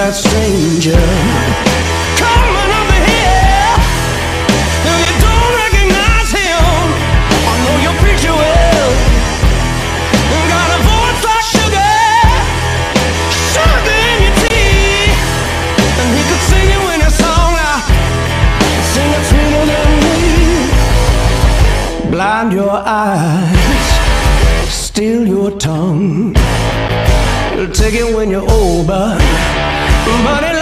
that stranger coming over here? If you don't recognize him, I know you'll preach you well. Got a voice like sugar, sugar in your tea, and he could sing you in a song now, sing it sweeter than me. Blind your eyes, steal your tongue. You'll take it when you're old, but it